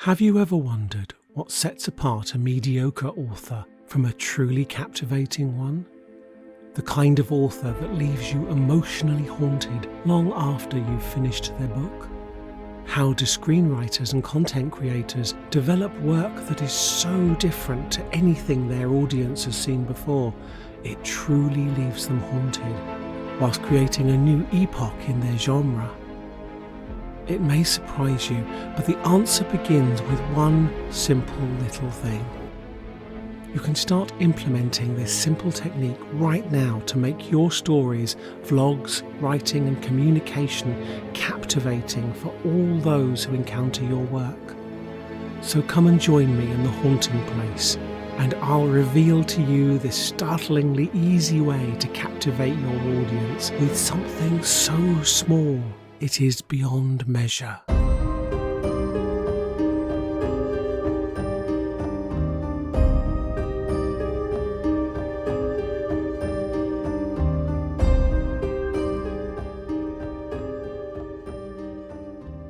Have you ever wondered what sets apart a mediocre author from a truly captivating one? The kind of author that leaves you emotionally haunted long after you've finished their book? How do screenwriters and content creators develop work that is so different to anything their audience has seen before, it truly leaves them haunted, whilst creating a new epoch in their genre? It may surprise you, but the answer begins with one simple little thing. You can start implementing this simple technique right now to make your stories, vlogs, writing and communication captivating for all those who encounter your work. So come and join me in the haunting place, and I'll reveal to you this startlingly easy way to captivate your audience with something so small it is beyond measure.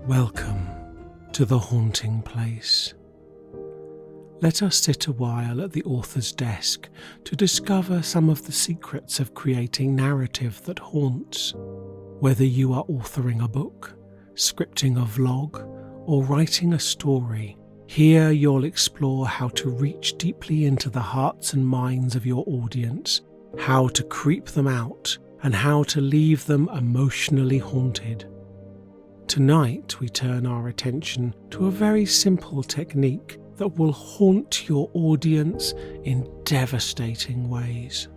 Welcome to the haunting place. Let us sit a while at the author's desk to discover some of the secrets of creating narrative that haunts. Whether you are authoring a book, scripting a vlog, or writing a story, here you'll explore how to reach deeply into the hearts and minds of your audience, how to creep them out, and how to leave them emotionally haunted. Tonight we turn our attention to a very simple technique that will haunt your audience in devastating ways.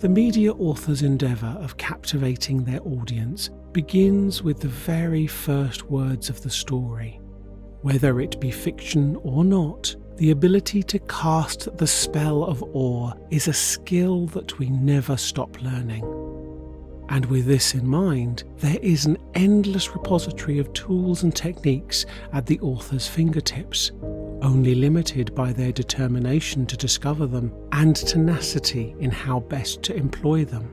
The media author's endeavour of captivating their audience begins with the very first words of the story. Whether it be fiction or not, the ability to cast the spell of awe is a skill that we never stop learning. And with this in mind, there is an endless repository of tools and techniques at the author's fingertips, only limited by their determination to discover them and tenacity in how best to employ them.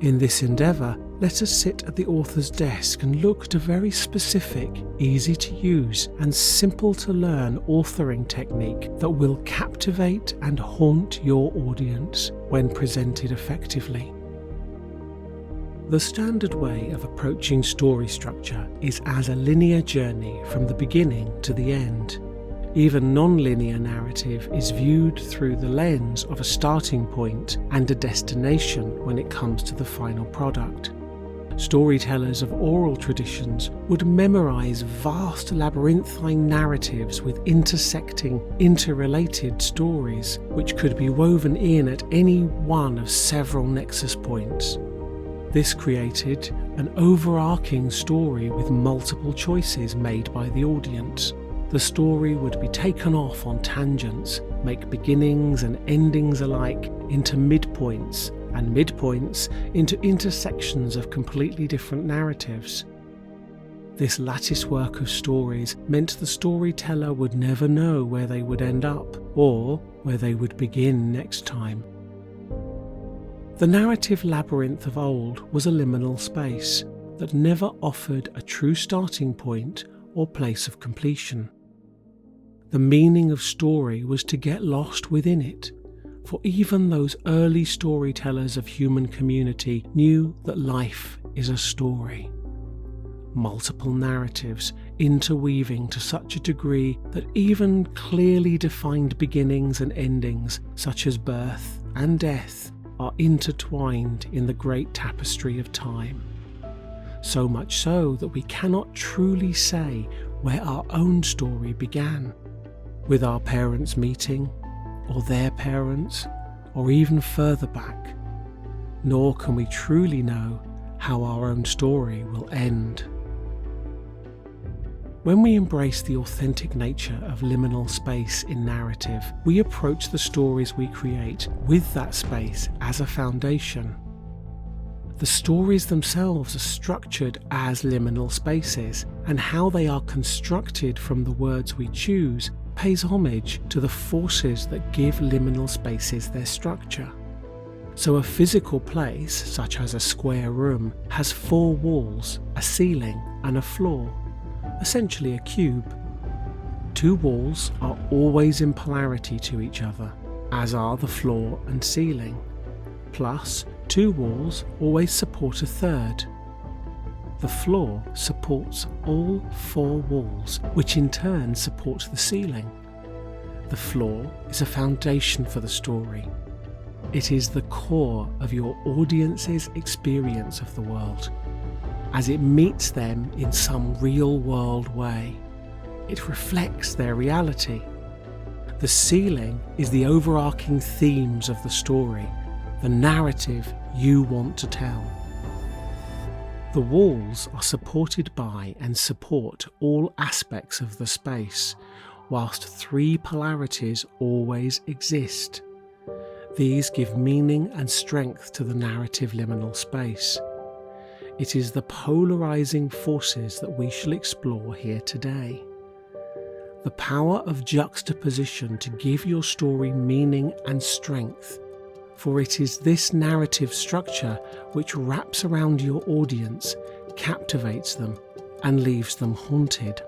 In this endeavour, let us sit at the author's desk and look at a very specific, easy to use and simple to learn authoring technique that will captivate and haunt your audience when presented effectively. The standard way of approaching story structure is as a linear journey from the beginning to the end. Even non-linear narrative is viewed through the lens of a starting point and a destination when it comes to the final product. Storytellers of oral traditions would memorize vast labyrinthine narratives with intersecting, interrelated stories, which could be woven in at any one of several nexus points. This created an overarching story with multiple choices made by the audience. The story would be taken off on tangents, make beginnings and endings alike into midpoints, and midpoints into intersections of completely different narratives. This lattice work of stories meant the storyteller would never know where they would end up, or where they would begin next time. The narrative labyrinth of old was a liminal space that never offered a true starting point or place of completion. The meaning of story was to get lost within it, for even those early storytellers of human community knew that life is a story. Multiple narratives interweaving to such a degree that even clearly defined beginnings and endings, such as birth and death, are intertwined in the great tapestry of time. So much so that we cannot truly say where our own story began, with our parents meeting, or their parents, or even further back, nor can we truly know how our own story will end. When we embrace the authentic nature of liminal space in narrative, we approach the stories we create with that space as a foundation. The stories themselves are structured as liminal spaces, and how they are constructed from the words we choose pays homage to the forces that give liminal spaces their structure. So a physical place, such as a square room, has 4 walls, a ceiling and a floor, essentially a cube. Two walls are always in polarity to each other, as are the floor and ceiling. Plus, two walls always support a third. The floor supports all four walls, which in turn support the ceiling. The floor is a foundation for the story. It is the core of your audience's experience of the world, as it meets them in some real-world way. It reflects their reality. The ceiling is the overarching themes of the story, the narrative you want to tell. The walls are supported by and support all aspects of the space, whilst three polarities always exist. These give meaning and strength to the narrative liminal space. It is the polarizing forces that we shall explore here today. The power of juxtaposition to give your story meaning and strength, for it is this narrative structure which wraps around your audience, captivates them, and leaves them haunted.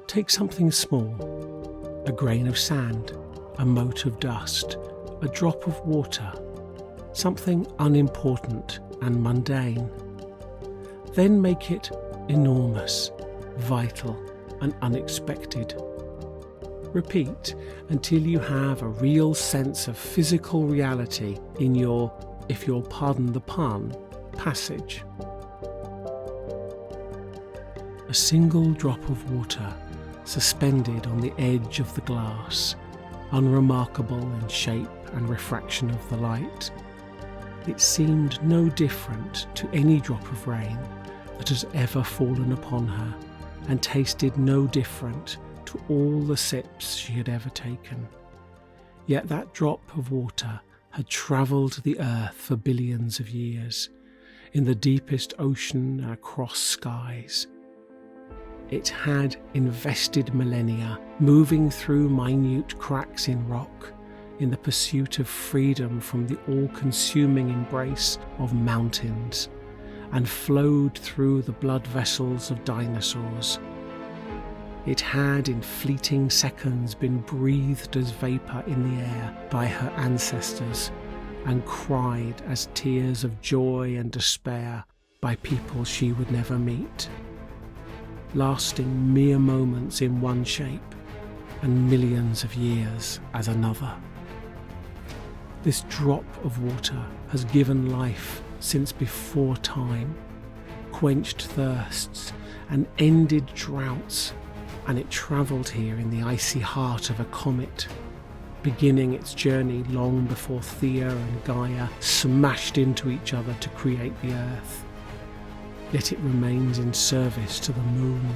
Take something small, a grain of sand, a mote of dust, a drop of water, something unimportant and mundane. Then make it enormous, vital, and unexpected. Repeat until you have a real sense of physical reality in your, if you'll pardon the pun, passage. A single drop of water suspended on the edge of the glass, unremarkable in shape and refraction of the light. It seemed no different to any drop of rain that has ever fallen upon her, and tasted no different to all the sips she had ever taken. Yet that drop of water had travelled the earth for billions of years, in the deepest ocean and across skies. It had invested millennia, moving through minute cracks in rock, in the pursuit of freedom from the all-consuming embrace of mountains, and flowed through the blood vessels of dinosaurs. It had in fleeting seconds been breathed as vapour in the air by her ancestors, and cried as tears of joy and despair by people she would never meet, lasting mere moments in one shape and millions of years as another. This drop of water has given life since before time, quenched thirsts and ended droughts, and it travelled here in the icy heart of a comet, beginning its journey long before Thea and Gaia smashed into each other to create the Earth. Yet it remains in service to the moon,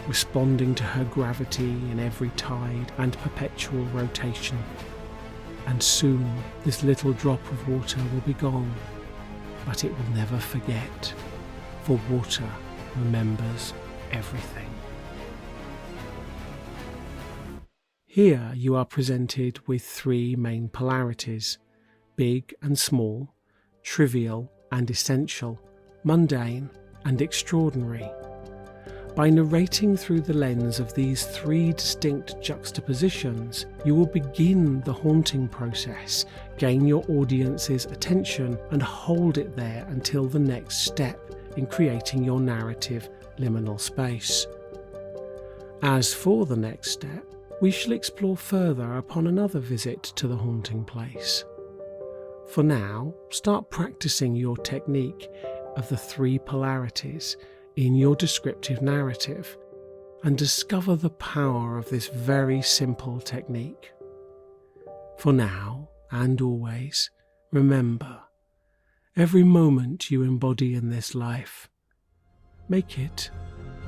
responding to her gravity in every tide and perpetual rotation. And soon this little drop of water will be gone, but it will never forget, for water remembers everything. Here you are presented with three main polarities: big and small, trivial and essential, mundane and extraordinary. By narrating through the lens of these three distinct juxtapositions, you will begin the haunting process, gain your audience's attention, and hold it there until the next step in creating your narrative liminal space. As for the next step, we shall explore further upon another visit to the haunting place. For now, start practicing your technique of the three polarities in your descriptive narrative, and discover the power of this very simple technique. For now and always, remember, every moment you embody in this life, make it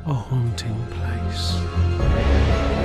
a haunting place.